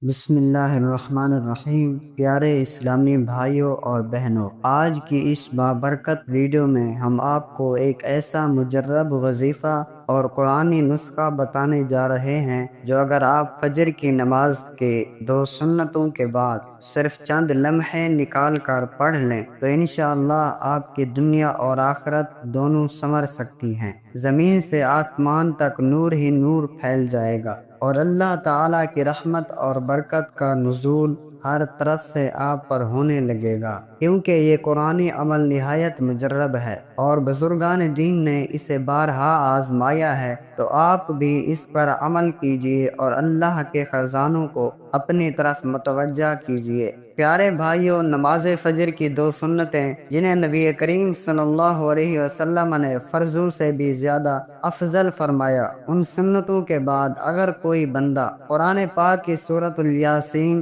بسم اللہ الرحمن الرحیم۔ پیارے اسلامی بھائیوں اور بہنوں، آج کی اس بابرکت ویڈیو میں ہم آپ کو ایک ایسا مجرب وظیفہ اور قرآنی نسخہ بتانے جا رہے ہیں جو اگر آپ فجر کی نماز کے 2 سنتوں کے بعد صرف چند لمحے نکال کر پڑھ لیں تو انشاءاللہ آپ کی دنیا اور آخرت دونوں سنور سکتی ہیں۔ زمین سے آسمان تک نور ہی نور پھیل جائے گا اور اللہ تعالیٰ کی رحمت اور برکت کا نزول ہر طرف سے آپ پر ہونے لگے گا، کیونکہ یہ قرآنی عمل نہایت مجرب ہے اور بزرگان دین نے اسے بارہا آزمایا ہے، تو آپ بھی اس پر عمل کیجیے اور اللہ کے خزانوں کو اپنی طرف متوجہ کیجیے۔ پیارے بھائیوں، نماز فجر کی 2 سنتیں جنہیں نبی کریم صلی اللہ علیہ وسلم نے فرضوں سے بھی زیادہ افضل فرمایا، ان سنتوں کے بعد اگر کوئی بندہ قرآن پاک کی سورۃ الیاسین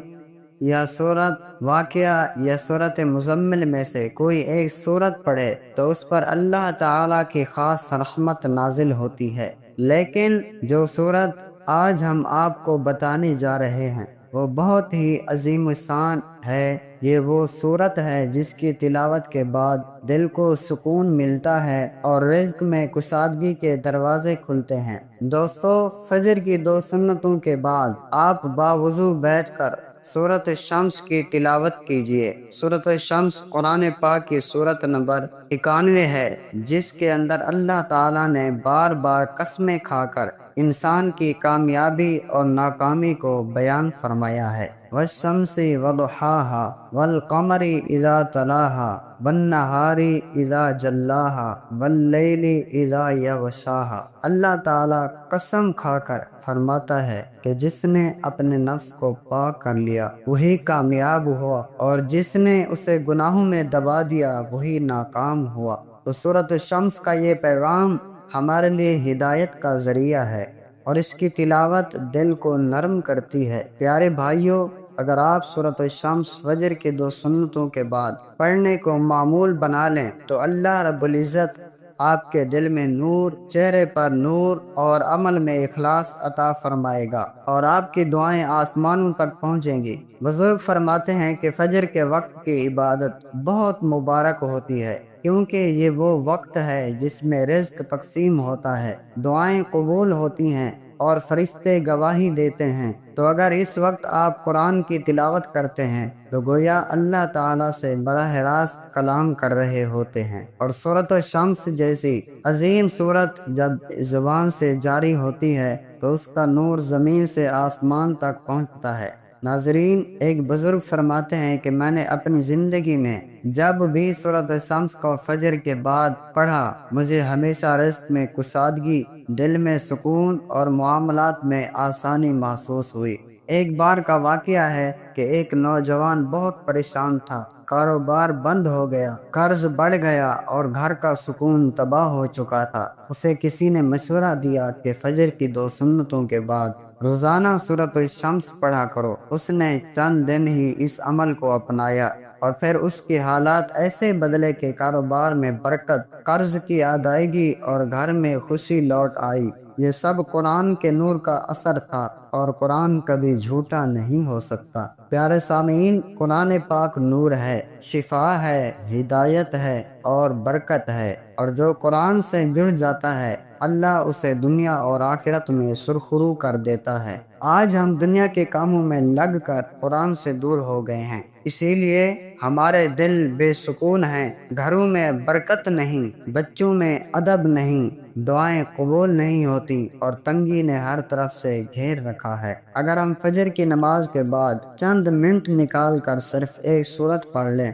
یا سورۃ واقعہ یا سورۃ مزمل میں سے کوئی ایک سورت پڑھے تو اس پر اللہ تعالیٰ کی خاص رحمت نازل ہوتی ہے۔ لیکن جو سورت آج ہم آپ کو بتانے جا رہے ہیں وہ بہت ہی عظیم الشان ہے۔ یہ وہ سورت ہے جس کی تلاوت کے بعد دل کو سکون ملتا ہے اور رزق میں کشادگی کے دروازے کھلتے ہیں۔ دوستو، فجر کی 2 سنتوں کے بعد آپ باوضو بیٹھ کر سورۃ الشمس کی تلاوت کیجیے۔ سورۃ الشمس قرآن پاک کی سورت نمبر 91 ہے، جس کے اندر اللہ تعالیٰ نے بار بار قسمیں کھا کر انسان کی کامیابی اور ناکامی کو بیان فرمایا ہے۔ والشمس وضحاها والقمر اذا تلاها والنہار اذا جلاها واللیل اذا یغشاها۔ اللہ تعالیٰ قسم کھا کر فرماتا ہے کہ جس نے اپنے نفس کو پاک کر لیا وہی کامیاب ہوا اور جس نے اسے گناہوں میں دبا دیا وہی ناکام ہوا۔ تو سورۃ الشمس کا یہ پیغام ہمارے لیے ہدایت کا ذریعہ ہے اور اس کی تلاوت دل کو نرم کرتی ہے۔ پیارے بھائیوں، اگر آپ سورۃ الشمس فجر کے 2 سنتوں کے بعد پڑھنے کو معمول بنا لیں تو اللہ رب العزت آپ کے دل میں نور، چہرے پر نور اور عمل میں اخلاص عطا فرمائے گا اور آپ کی دعائیں آسمانوں تک پہنچیں گی۔ بزرگ فرماتے ہیں کہ فجر کے وقت کی عبادت بہت مبارک ہوتی ہے، کیونکہ یہ وہ وقت ہے جس میں رزق تقسیم ہوتا ہے، دعائیں قبول ہوتی ہیں اور فرشتے گواہی دیتے ہیں۔ تو اگر اس وقت آپ قرآن کی تلاوت کرتے ہیں تو گویا اللہ تعالیٰ سے براہ راست کلام کر رہے ہوتے ہیں، اور سورۃ الشمس جیسی عظیم سورت جب زبان سے جاری ہوتی ہے تو اس کا نور زمین سے آسمان تک پہنچتا ہے۔ ناظرین، ایک بزرگ فرماتے ہیں کہ میں نے اپنی زندگی میں جب بھی سورۃ الشمس کو فجر کے بعد پڑھا مجھے ہمیشہ رزق میں کشادگی، دل میں سکون اور معاملات میں آسانی محسوس ہوئی۔ ایک بار کا واقعہ ہے کہ ایک نوجوان بہت پریشان تھا، کاروبار بند ہو گیا، قرض بڑھ گیا اور گھر کا سکون تباہ ہو چکا تھا۔ اسے کسی نے مشورہ دیا کہ فجر کی 2 سنتوں کے بعد روزانہ سورۃ الشمس پڑھا کرو۔ اس نے چند دن ہی اس عمل کو اپنایا اور پھر اس کے حالات ایسے بدلے کہ کاروبار میں برکت، قرض کی ادائیگی اور گھر میں خوشی لوٹ آئی۔ یہ سب قرآن کے نور کا اثر تھا اور قرآن کبھی جھوٹا نہیں ہو سکتا۔ پیارے سامعین، قرآن پاک نور ہے، شفا ہے، ہدایت ہے اور برکت ہے، اور جو قرآن سے جڑ جاتا ہے اللہ اسے دنیا اور آخرت میں سرخرو کر دیتا ہے۔ آج ہم دنیا کے کاموں میں لگ کر قرآن سے دور ہو گئے ہیں، اسی لیے ہمارے دل بے سکون ہیں، گھروں میں برکت نہیں، بچوں میں ادب نہیں، دعائیں قبول نہیں ہوتی اور تنگی نے ہر طرف سے گھیر رکھا ہے۔ اگر ہم فجر کی نماز کے بعد چند منٹ نکال کر صرف ایک سورت پڑھ لیں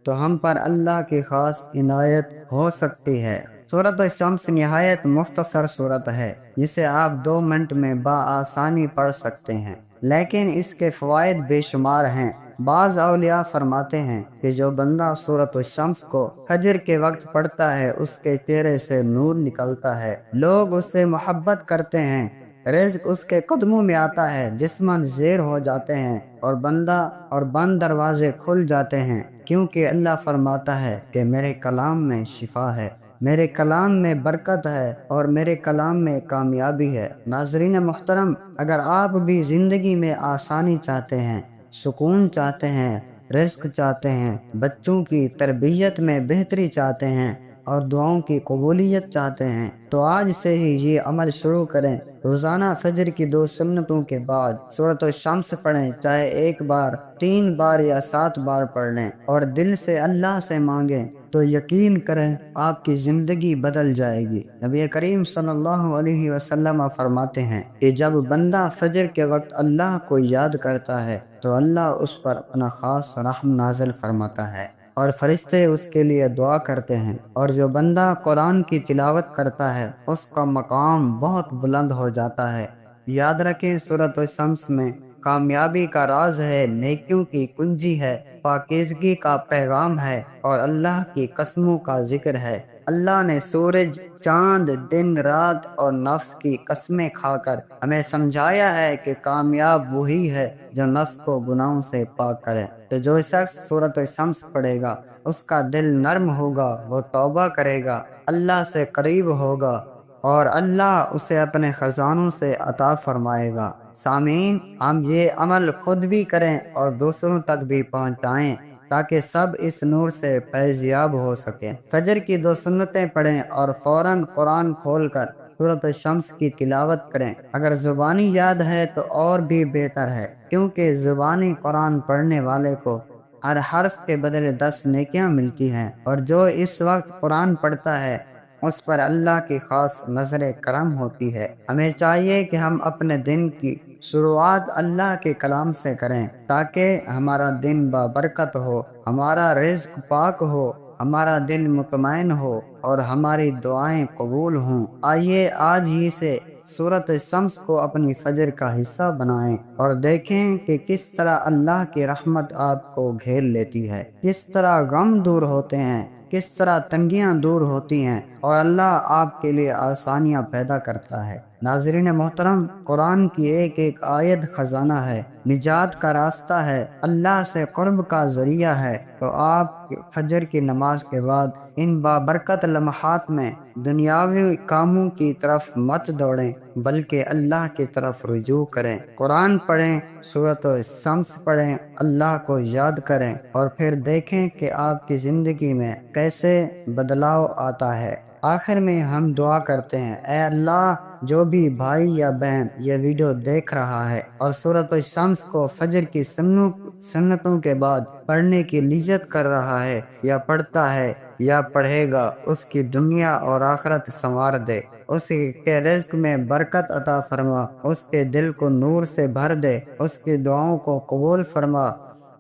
تو ہم پر اللہ کی خاص عنایت ہو سکتی ہے۔ سورۃ الشمس نہایت مختصر سورت ہے جسے آپ 2 منٹ میں بآسانی پڑھ سکتے ہیں، لیکن اس کے فوائد بے شمار ہیں۔ بعض اولیاء فرماتے ہیں کہ جو بندہ سورۃ الشمس کو فجر کے وقت پڑھتا ہے اس کے چہرے سے نور نکلتا ہے، لوگ اس سے محبت کرتے ہیں، رزق اس کے قدموں میں آتا ہے، جسماں زیر ہو جاتے ہیں اور بند دروازے کھل جاتے ہیں، کیونکہ اللہ فرماتا ہے کہ میرے کلام میں شفا ہے۔ میرے کلام میں برکت ہے اور میرے کلام میں کامیابی ہے۔ ناظرین محترم، اگر آپ بھی زندگی میں آسانی چاہتے ہیں، سکون چاہتے ہیں، رزق چاہتے ہیں، بچوں کی تربیت میں بہتری چاہتے ہیں اور دعاؤں کی قبولیت چاہتے ہیں، تو آج سے ہی یہ عمل شروع کریں۔ روزانہ فجر کی 2 سنتوں کے بعد سورۃ الشمس پڑھیں، چاہے 1 بار، 3 بار یا 7 بار پڑھ لیں، اور دل سے اللہ سے مانگیں تو یقین کریں آپ کی زندگی بدل جائے گی۔ نبی کریم صلی اللہ علیہ وسلم فرماتے ہیں کہ جب بندہ فجر کے وقت اللہ کو یاد کرتا ہے تو اللہ اس پر اپنا خاص رحم نازل فرماتا ہے اور فرشتے اس کے لیے دعا کرتے ہیں، اور جو بندہ قرآن کی تلاوت کرتا ہے اس کا مقام بہت بلند ہو جاتا ہے۔ یاد رکھیں، سورۃ الشمس میں کامیابی کا راز ہے، نیکیوں کی کنجی ہے، پاکیزگی کا پیغام ہے اور اللہ کی قسموں کا ذکر ہے۔ اللہ نے سورج، چاند، دن، رات اور نفس کی قسمیں کھا کر ہمیں سمجھایا ہے کہ کامیاب وہی ہے جو نفس کو گناہوں سے پاک کرے۔ تو جو شخص سورۃ الشمس پڑھے گا اس کا دل نرم ہوگا، وہ توبہ کرے گا، اللہ سے قریب ہوگا اور اللہ اسے اپنے خزانوں سے عطا فرمائے گا۔ سامعین، ہم یہ عمل خود بھی کریں اور دوسروں تک بھی پہنچائیں تاکہ سب اس نور سے فیض یاب ہو سکیں۔ فجر کی 2 سنتیں پڑھیں اور فوراً قرآن کھول کر سورۃ الشمس کی تلاوت کریں۔ اگر زبانی یاد ہے تو اور بھی بہتر ہے، کیونکہ زبانی قرآن پڑھنے والے کو ہر حرف کے بدلے 10 نیکیاں ملتی ہیں، اور جو اس وقت قرآن پڑھتا ہے اس پر اللہ کی خاص نظر کرم ہوتی ہے۔ ہمیں چاہیے کہ ہم اپنے دن کی شروعات اللہ کے کلام سے کریں تاکہ ہمارا دن بابرکت ہو، ہمارا رزق پاک ہو، ہمارا دل مطمئن ہو اور ہماری دعائیں قبول ہوں۔ آئیے آج ہی سے سورۃ الشمس کو اپنی فجر کا حصہ بنائیں اور دیکھیں کہ کس طرح اللہ کی رحمت آپ کو گھیر لیتی ہے، کس طرح غم دور ہوتے ہیں، کس طرح تنگیاں دور ہوتی ہیں اور اللہ آپ کے لیے آسانیاں پیدا کرتا ہے۔ ناظرین محترم، قرآن کی ایک ایک آیت خزانہ ہے، نجات کا راستہ ہے، اللہ سے قرب کا ذریعہ ہے۔ تو آپ فجر کی نماز کے بعد ان بابرکت لمحات میں دنیاوی کاموں کی طرف مت دوڑیں بلکہ اللہ کی طرف رجوع کریں۔ قرآن پڑھیں، سورۃ الشمس پڑھیں، اللہ کو یاد کریں اور پھر دیکھیں کہ آپ کی زندگی میں کیسے بدلاؤ آتا ہے۔ آخر میں ہم دعا کرتے ہیں، اے اللہ، جو بھی بھائی یا بہن یہ ویڈیو دیکھ رہا ہے اور سورۃ الشمس کو فجر کی سنتوں کے بعد پڑھنے کی نیت کر رہا ہے یا پڑھتا ہے یا پڑھے گا، اس کی دنیا اور آخرت سنوار دے، اس کے رزق میں برکت عطا فرما، اس کے دل کو نور سے بھر دے، اس کی دعاؤں کو قبول فرما،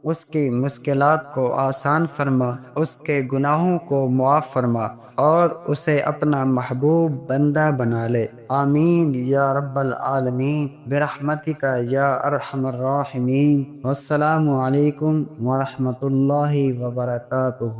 اس کی مشکلات کو آسان فرما، اس کے گناہوں کو معاف فرما اور اسے اپنا محبوب بندہ بنا لے۔ آمین یا رب العالمین برحمتک یا ارحم الراحمین۔ والسلام علیکم ورحمۃ اللہ وبرکاتہ۔